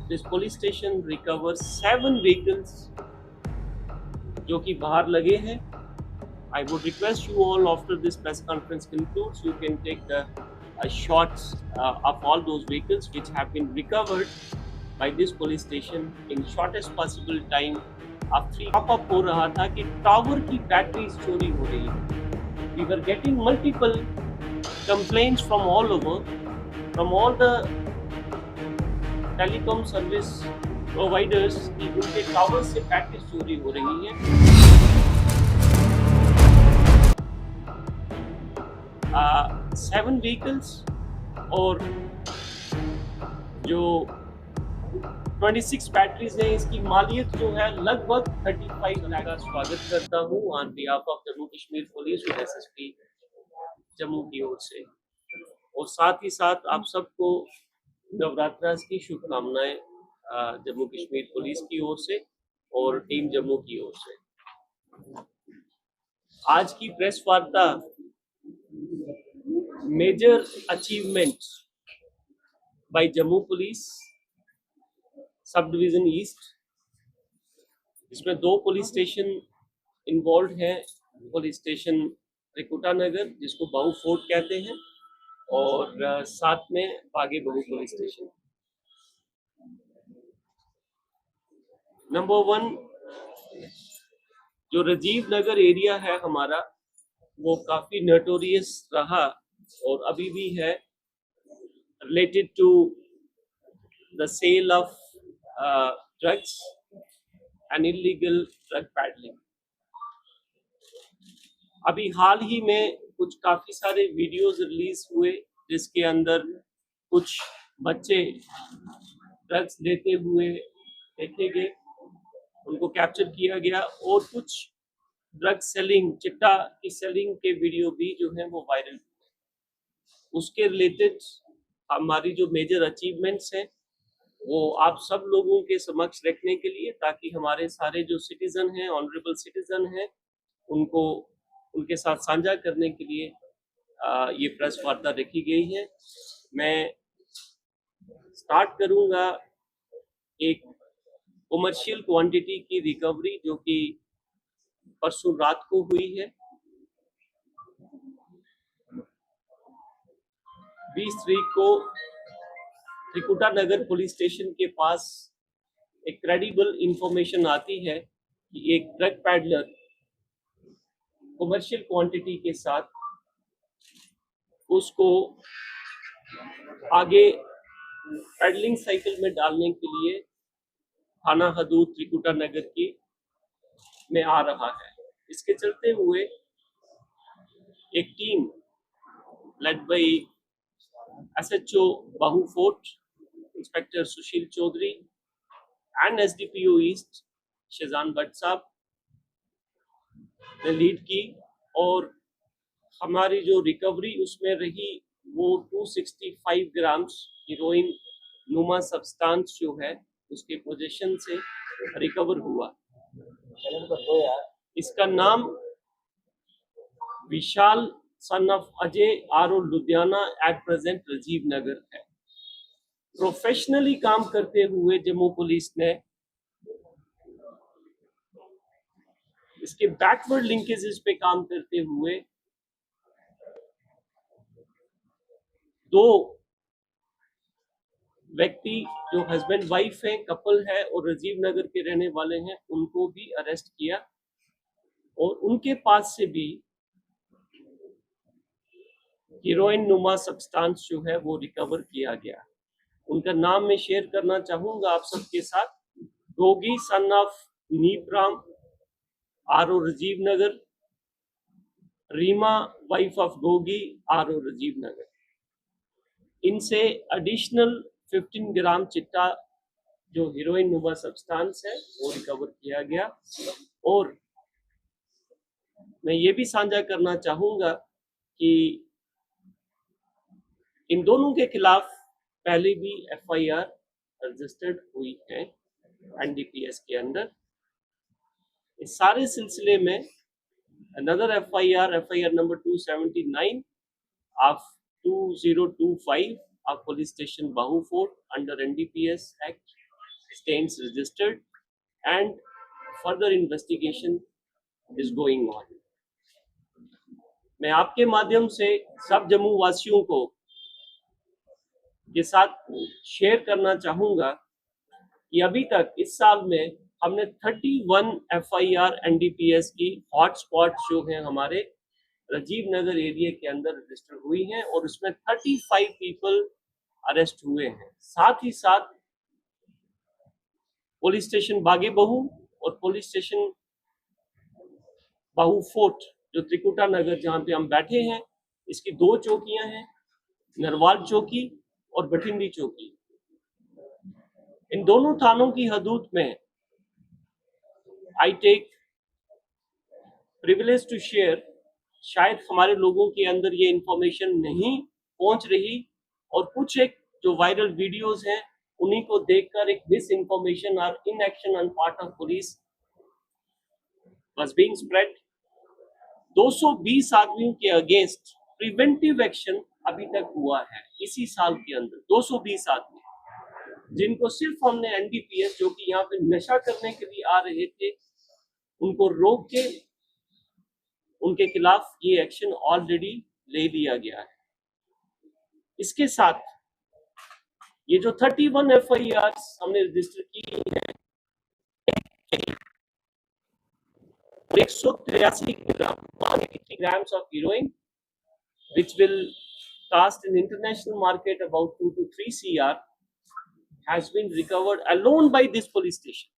This police station recovers 7 vehicles जो कि बाहर लगे हैं. I would request you all, after this press conference concludes, you can take a shots of all those vehicles which have been recovered by this police station in shortest possible time. अब pop up हो रहा था कि tower की batteries चोरी हो रही है. We were getting multiple complaints from all over, from all the telecom service providers कि उनके टावर से बैटरी चोरी हो रही है. 7 व्हीकल्स और जो 26 बैटरीज हैं, इसकी मालियत जो है लगभग 35 लाख का. स्वागत करता हूँ on behalf of Jammu Kashmir police और एसएसपी जम्मू की ओर से, और साथ ही साथ आप सबको नवरात्रास की शुभकामनाएं जम्मू कश्मीर पुलिस की ओर से और टीम जम्मू की ओर से. आज की प्रेस वार्ता major achievements by Jammu police sub division east, इसमें 2 पुलिस स्टेशन इन्वॉल्व हैं. पुलिस स्टेशन त्रिकुटा नगर जिसको बाहू फोर्ट कहते हैं, और साथ में बागे बहु पुलिस स्टेशन. नंबर 1 जो राजीव नगर एरिया है हमारा, वो काफी नोटोरियस रहा और अभी भी है, related to the sale of drugs and illegal drug peddling. अभी हाल ही में कुछ काफी सारे वीडियोस रिलीज हुए जिसके अंदर कुछ बच्चे ड्रग्स लेते हुए देखे गए, उनको कैप्चर किया गया, और कुछ ड्रग सेलिंग, चिट्टा की सेलिंग के वीडियो भी जो है वो वायरल हुए. उसके रिलेटेड हमारी जो मेजर अचीवमेंट्स हैं वो आप सब लोगों के समक्ष रखने के लिए, ताकि हमारे सारे जो सिटीजन हैं, ऑनरेबल सिटीजन हैं, उनको उनके साथ साझा करने के लिए ये प्रेस वार्ता रखी गई है. मैं स्टार्ट करूंगा एक कमर्शियल क्वांटिटी की रिकवरी जो कि परसों रात को हुई है. 20 तारीख को त्रिकुटा नगर पुलिस स्टेशन के पास एक क्रेडिबल इंफॉर्मेशन आती है कि एक ड्रग पैडलर कमर्शियल क्वांटिटी के साथ उसको आगे पैडलिंग साइकिल में डालने के लिए थाना हदूद त्रिकुटा नगर की में आ रहा है. इसके चलते हुए एक team led by SHO Bahu fort inspector Sushil Chaudhary and SDPO east Shezan Bhat साहब ने लीड की, और हमारी जो रिकवरी उसमें रही वो 265 ग्राम्स हीरोइन नुमा सब्सटेंस जो है उसके पोजीशन से रिकवर हुआ. इसका नाम Vishal son of Ajay R Ludhiana at present Rajiv Nagar है. प्रोफेशनली काम करते हुए जम्मू पुलिस ने इसके बैकवर्ड लिंकेजेस पे काम करते हुए 2 व्यक्ति जो हस्बैंड वाइफ है, कपल है और राजीव नगर के रहने वाले हैं, उनको भी अरेस्ट किया, और उनके पास से भी हीरोइन नुमा सब्सटेंस जो है वो रिकवर किया गया. उनका नाम मैं शेयर करना चाहूंगा आप सबके साथ. Gogi son of Nipram R O. Rajiv Nagar, Reema wife of Gogi R O. Rajiv Nagar. इनसे एडिशनल 15 ग्राम चिट्टा जो हीरोइन नुमा सब्सटेंस है वो रिकवर किया गया. और मैं ये भी साझा करना चाहूंगा कि इन दोनों के खिलाफ पहले भी एफआईआर रजिस्टर्ड हुई है एनडीपीएस के अंदर. इस सारे सिलसिले में another FIR number 279 of 2025 of Police Station Bahu Fort under NDPS Act stands registered and further investigation is going on. मैं आपके माध्यम से सब जम्मू वासियों को के साथ शेयर करना चाहूंगा कि अभी तक इस साल में हमने 31 FIR NDPS की हॉटस्पॉट जो हैं हमारे राजीव नगर एरिया के अंदर रजिस्टर हुई हैं और उसमें 35 पीपल अरेस्ट हुए हैं। साथ ही साथ पुलिस स्टेशन बागे बहू और पुलिस स्टेशन बाहू फोर्ट जो त्रिकुटा नगर जहां पे हम बैठे हैं, इसकी 2 चौकियां हैं, नरवाल चौकी और बठिंडी चौकी। इन दोनों थानों की हदूद में I take privilege to share, शायद हमारे लोगों के अंदर ये इंफॉर्मेशन नहीं पहुंच रही और कुछ एक जो वायरल वीडियोस हैं उन्हीं को देखकर एक मिस इंफॉर्मेशन और inaction on part of police was being spread. 220 आदमियों के अगेंस्ट प्रिवेंटिव एक्शन अभी तक हुआ है इसी साल के अंदर। 220 आदमी जिनको सिर्फ हमने NDPS जो कि यहाँ पे नशा करने के लिए आ रहे थे उनको रोक के उनके खिलाफ ये एक्शन ऑलरेडी ले लिया गया है। इसके साथ ये जो 31 FIRs हमने रजिस्टर की है 183 grams of heroin, which will cost in international market about 2 to 3 CR, has been recovered alone by this police station.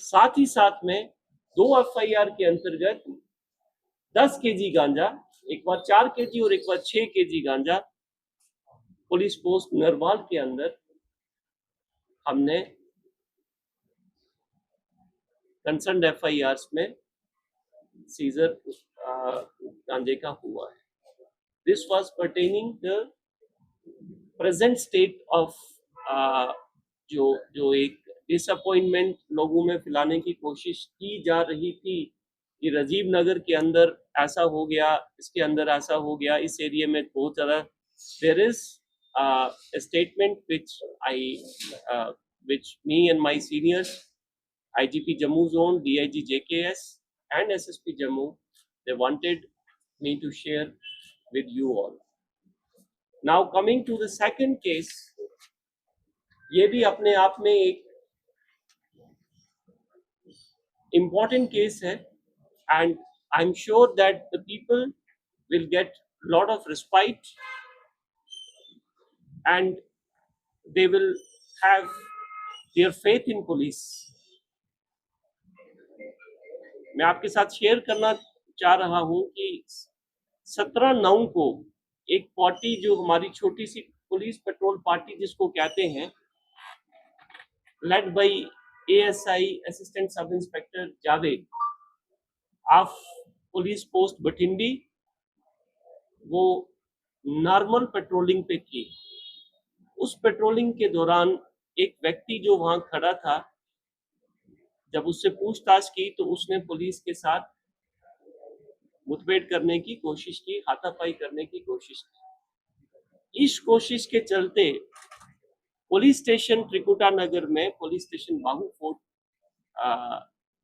साथ ही साथ में 2 FIR के अंतर्गत 10 kg गांजा, एक बार 4 kg और एक बार 6 kg गांजा पुलिस पोस्ट नरवाल के अंदर हमने कंसर्न FIRs में सीजर गांजे का हुआ है। This was pertaining the present state of जो एक डिसअपॉइंटमेंट लोगों में फैलाने की कोशिश की जा रही थी कि राजीव नगर के अंदर ऐसा हो गया, इसके अंदर ऐसा हो गया, इस एरिया में बहुत ज़्यादा। There is a statement which me and my seniors, IGP Jammu Zone, DIG JKS and SSP Jammu, they wanted me to share with you all. Now coming to the second case, ये भी अपने आप में एक important case है and I'm sure that the people will get lot of respite and they will have their faith in police. मैं आपके साथ शेयर करना चाह रहा हूं कि 17/9 को एक पार्टी जो हमारी छोटी सी पुलिस पेट्रोल पार्टी जिसको कहते हैं, led by ASI assistant sub inspector Javed of police post Bathindi, वो नॉर्मल पेट्रोलिंग पे थी। उस पेट्रोलिंग के दौरान एक व्यक्ति जो वहां खड़ा था, जब उससे पूछताछ की तो उसने पुलिस के साथ मुठभेड़ करने की कोशिश की, हाथापाई करने की कोशिश की। इस कोशिश के चलते पुलिस स्टेशन त्रिकुटा नगर में, पुलिस स्टेशन बाहू फोर्ट,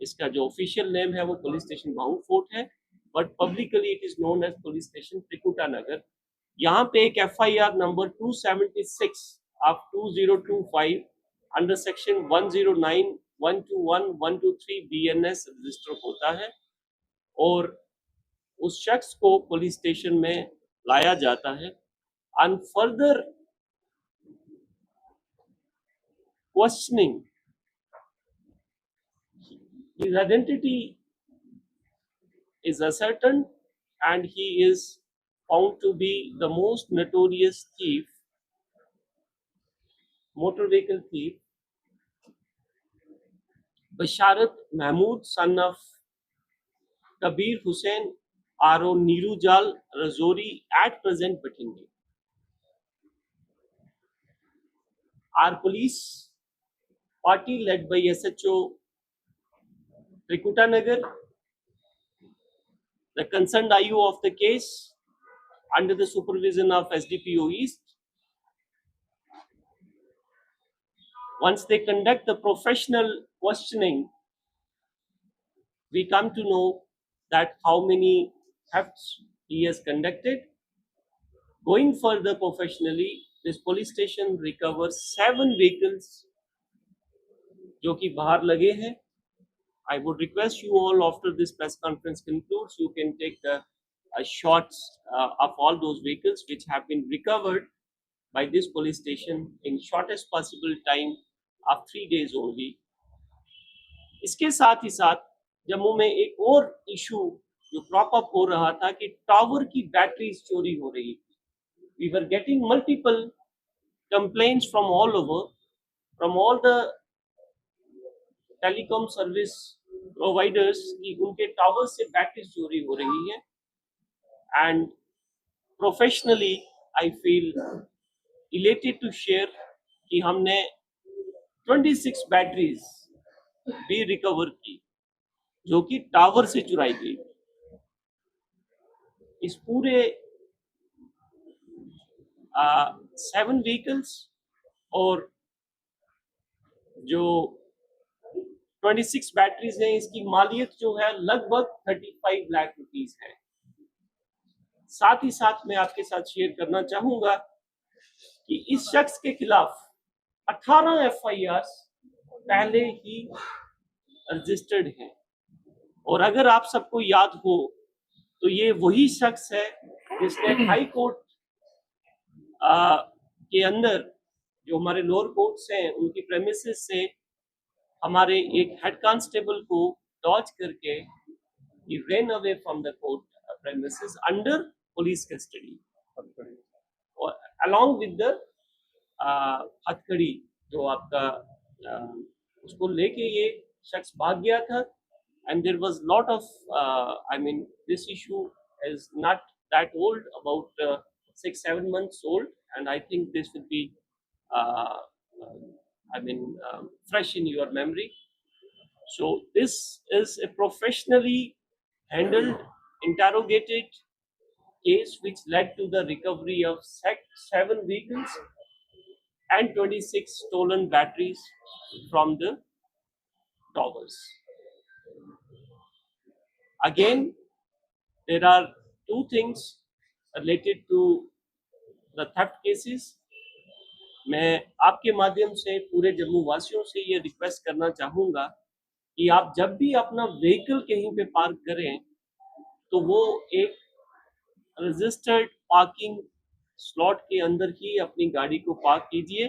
इसका जो ऑफिशियल नेम है वो पुलिस स्टेशन बाहू फोर्ट है, but publicly it is known as police station Trikuta Nagar. यहाँ पे एक FIR number 276 of 2025 under section 109, 121, 123 BNS register होता है और उस शख्स को पुलिस स्टेशन में लाया जाता है। On further questioning, his identity is ascertained and he is found to be the most notorious thief, motor vehicle thief, Basharat Mahmood, son of Kabir Hussain RO Nirujal Razori, at present Bhatinda. Our police party led by SHO Trikuta Nagar, the concerned IO of the case under the supervision of SDPO East, Once they conduct the professional questioning, we come to know that how many thefts he has conducted. Going further professionally, this police station recovers 7 vehicles जो कि बाहर लगे हैं. I would request you all, after this press conference concludes, you can take shots of all those vehicles which have been recovered by this police station in shortest possible time of 3 days only. इसके साथ ही साथ जम्मू में एक और issue जो crop up हो रहा था कि टावर की बैटरीज चोरी हो रही थी. We were getting multiple complaints from all over, from all the telecom service providers की उनके टावर से बैटरी चोरी हो रही है. And professionally I feel elated to share कि हमने 26 बैटरीज भी रिकवर की जो कि टावर से चुराई गई. इस पूरे 7 व्हीकल्स और जो 26 बैटरीज हैं, इसकी मालियत जो है लगभग 35 लाख रुपीस है. साथ ही साथ मैं आपके साथ शेयर करना चाहूंगा कि इस शख्स के खिलाफ 18 FIR पहले ही रजिस्टर्ड हैं. और अगर आप सबको याद हो तो ये वही शख्स है जिसने हाई कोर्ट के अंदर जो हमारे लोअर कोर्ट्स हैं उनकी प्रेमिसेस से हमारे एक हेड कांस्टेबल को डॉज करके he ran away from the court premises under police custody, और along with the हथकड़ी जो आपका उसको लेके ये शख्स भाग गया था. and there was lot of I mean this issue is not that old, about 6-7 months old, and I think this will be fresh in your memory. So this is a professionally handled, interrogated case which led to the recovery of 7 vehicles and 26 stolen batteries from the towers. Again, there are 2 things related to the theft cases. मैं आपके माध्यम से पूरे जम्मू वासियों से ये request करना चाहूँगा कि आप जब भी अपना व्हीकल कहीं पे पार्क करें तो वो एक रजिस्टर्ड पार्किंग स्लॉट के अंदर ही अपनी गाड़ी को पार्क कीजिए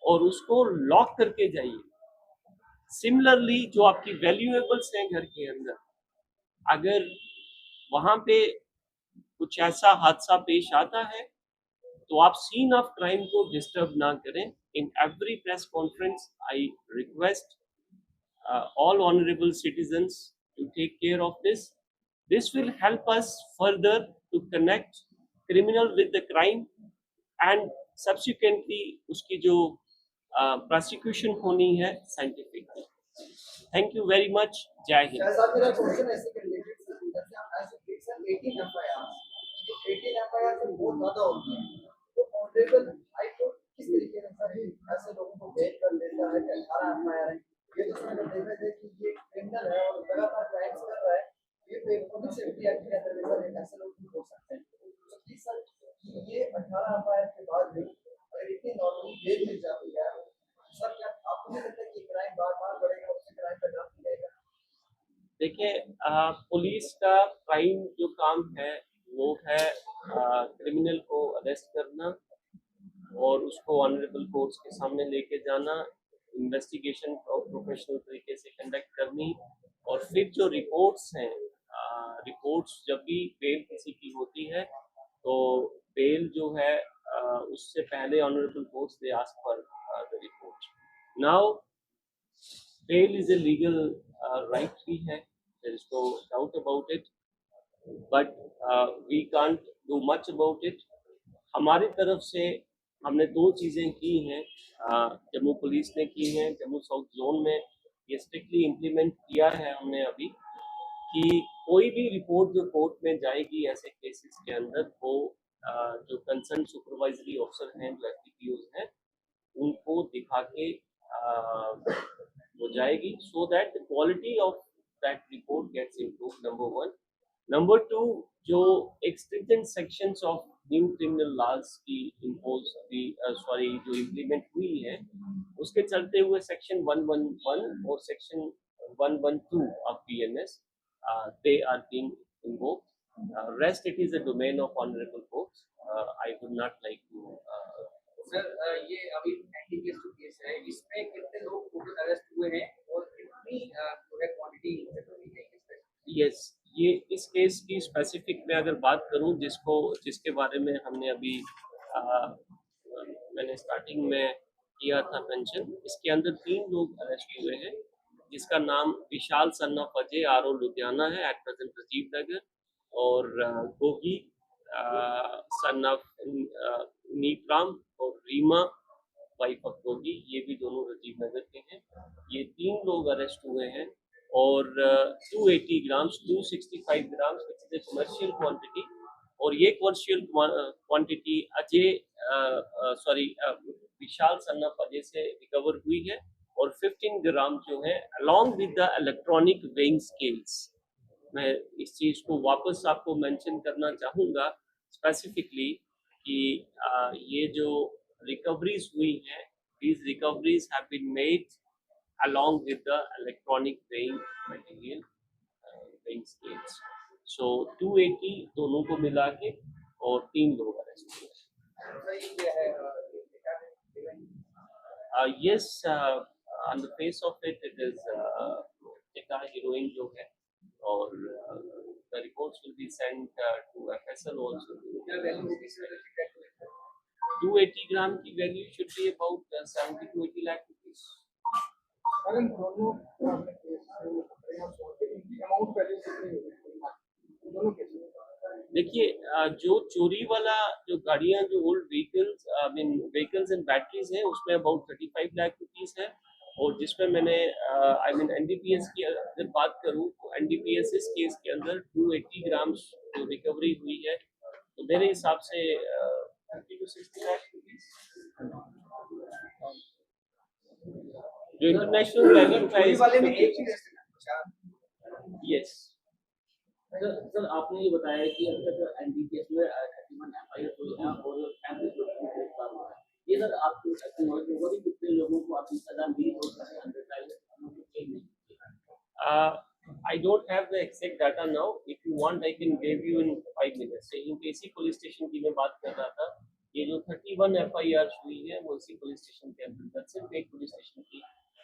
और उसको लॉक करके जाइए. सिमिलरली जो आपकी वैल्यूएबल्स हैं घर के अंदर, अगर वहाँ पे कुछ ऐसा हादसा पेश आता है तो आप सीन ऑफ क्राइम को डिस्टर्ब ना करें. In every press conference I request all honorable citizens to take care of this. This will help us further to connect criminal with the crime and subsequently उसकी जो prosecution होनी है scientifically. Thank you very much. जय Hind. Sir मेरा question ऐसे कर लीजिए sir, जैसे हम ऐसे देख सर 18 FIR, तो 18 FIR से बहुत ज्यादा होती है, तो ऑनरेबल हाई कोर्ट किस तरीके से सर ऐसे लोगों को बेल कर लेता है कि 18 FIR है. ये तो सर देखा जाए कि ये क्रिमिनल है और लगातार क्राइम्स कर रहा है. ये पब्लिक सेफ्टी एक्ट के अंदर भी सर ऐसे लोग हो सकते हैं. तो प्लीज सर ये 18 FIR के बाद भी अगर इतनी नॉर्मली बेल मिल जाती है सर, क्या आपको नहीं लगता कि क्राइम बार-बार बढ़ेगा, उससे क्राइम का ग्राफ मिलेगा? देखिए, पुलिस का प्राइम जो काम है वो है क्रिमिनल को अरेस्ट करना और उसको ऑनरेबल कोर्ट्स के सामने लेके जाना, इन्वेस्टिगेशन प्रोफेशनल तरीके से कंडक्ट करनी, और फिर जो रिपोर्ट्स हैं, रिपोर्ट्स जब भी बेल किसी की होती है तो बेल जो है उससे पहले honourable courts they ask for the report. Now bail is a legal right we have, there is no doubt about it, but we can't do much about it. हमारी तरफ से हमने 2 चीज़ें की हैं, जम्मू पुलिस ने की हैं. जम्मू साउथ जोन में ये स्ट्रिक्टली इम्प्लीमेंट किया है हमने अभी कि कोई भी रिपोर्ट जो कोर्ट में जाएगी ऐसे केसेस के अंदर, वो जो कंसर्न सुपरवाइजरी ऑफिसर हैं, जो SDPOs हैं, उनको दिखा के हो जाएगी, so that the quality of that report gets improved, number one. Number two, जो एक stringent sections of new criminal laws की इम्पोज की सॉरी जो इम्प्लीमेंट हुई है, उसके चलते हुए सेक्शन 111 और section 112 of BNS they are being invoked. Rest it is a domain of honorable courts. I would not like to sir ये अभी एनडीपीएस जो केस है इसमें कितने लोग टोटल अरेस्ट हुए हैं और कितनी जो है क्वांटिटी हुई है इसमें? यस, ये इस केस की स्पेसिफिक में अगर बात करूं, जिसके बारे में हमने अभी मैंने स्टार्टिंग में किया था मेंशन, इसके अंदर 3 लोग अरेस्ट हुए हैं, जिसका नाम Vishal son of Ajay R O Ludhiana है, एट प्रेजेंट राजीव नगर, और गोगी सन ऑफ नीपराम और रीमा वाइफ ऑफ गोगी, ये भी दोनों राजीव नगर के हैं। ये 3 लोग अरेस्ट हुए हैं और 280 grams 265 grams which is a commercial quantity, और ये commercial quantity Ajay sorry Vishal son of Ajay से रिकवर हुई है, और 15 ग्राम जो है along with the electronic weighing scales. मैं इस चीज को वापस आपको मेंशन करना चाहूँगा स्पेसिफिकली कि ये जो रिकवरीज हुई हैं, these recoveries have been made along with the electronic weighing material, weighing scales. So 280 दोनों को मिला के और 3 लोग अरेस्ट हुए। सर ये क्या है Yes, on the face of it, it is टिका heroin जो है, और the reports will be sent to FSL also. क्या वैल्यू होगी सर? 280 ग्राम की value should be about 70 to 80 lakh rupees. Sir इन दोनों अमाउंट पहले से नहीं होगी दोनों केसेस में। देखिए, जो चोरी वाला जो गाड़ियां, जो old vehicles I mean vehicles and batteries हैं, उसमें अबाउट 35 लाख रुपीस है, और जिसमें मैंने आई मीन एनडीपीएस की अगर बात करूं तो एनडीपीएस इस केस के अंदर 280 ग्राम्स जो रिकवरी हुई है, तो मेरे हिसाब से 30 to 60 लाख रुपीस जो इंटरनेशनल वैल्यू चोरी वाले में एक चीज यस। सर आपने ये बताया कि अभी तक एनडीपीएस में 31 एफआईआर हुई है और 35 लोगों को गिरफ्तार हुआ है। ये सर आपको नॉलेज होगा कि कितने लोगों को आपकी सजा मिली और 100 I don't have the exact data now. If you want, I can give you in 5 minutes. लेकिन इसी पुलिस स्टेशन की मैं बात कर रहा था, ये जो 31 एफआईआर हुई है वो इसी पुलिस स्टेशन के अंतर्गत सिर्फ एक पुलिस स्टेशन की,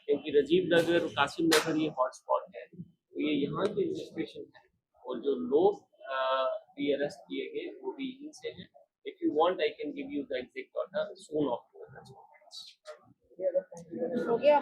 क्योंकि राजीव नगर, कासिम नगर ये हॉटस्पॉट है, तो ये यहाँ के रजिस्ट्रेशन है, और जो लोग भी अरेस्ट किए गए वो भी यहीं से हैं। If you want, I can give you the exact data soon after. हो गया।